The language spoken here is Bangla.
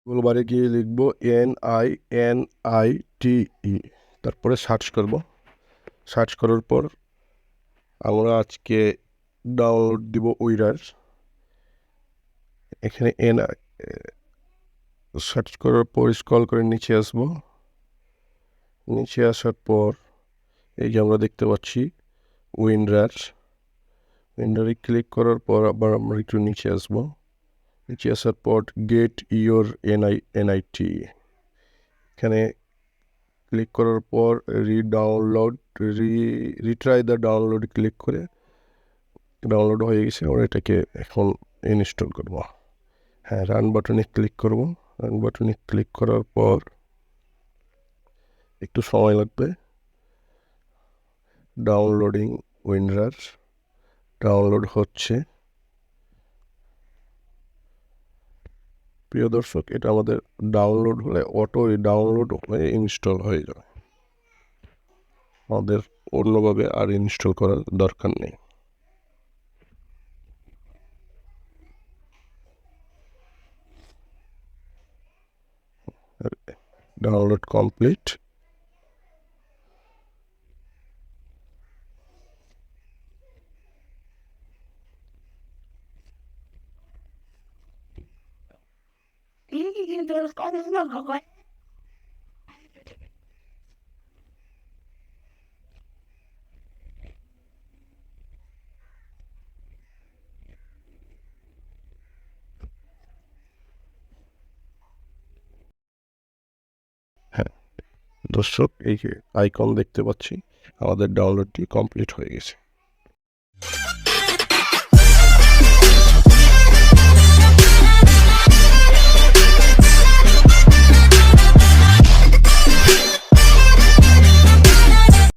গুগল বারে গিয়ে লিখবো NINITE, তারপরে সার্চ করব। সার্চ করার পর আমরা আজকে ডাউনলোড দিব উইরার। এখানে সার্চ করার পর স্ক্রল করে নিচে আসব। নিচে আসার পর এই যে আমরা দেখতে পাচ্ছি উইনরার। উইনরারে ক্লিক করার পর আবার আমরা একটু নিচে আসব। নিচে আসার পর গেট ইয়োর NINIT, এখানে ক্লিক করার পর রিট্রাই দ্য ডাউনলোড ক্লিক করে ডাউনলোড হয়ে গেছে। আমরা এটাকে এখন ইনস্টল করব। হ্যাঁ, রান বাটনে ক্লিক করব। রান বাটনে ক্লিক করার পর একটু সময় লাগবে। ডাউনলোডিং উইনরার ডাউনলোড হচ্ছে। প্রিয় দর্শক, এটা আমাদের ডাউনলোড হলে অটো ডাউনলোড হয়ে ইনস্টল হয়ে যাবে। আমাদের অন্যভাবে আর ইনস্টল করার দরকার নেই। Download complete. হ্যাঁ দর্শক, এই যে আইকন দেখতে পাচ্ছি, আমাদের ডাউনলোডটি কমপ্লিট হয়ে গেছে।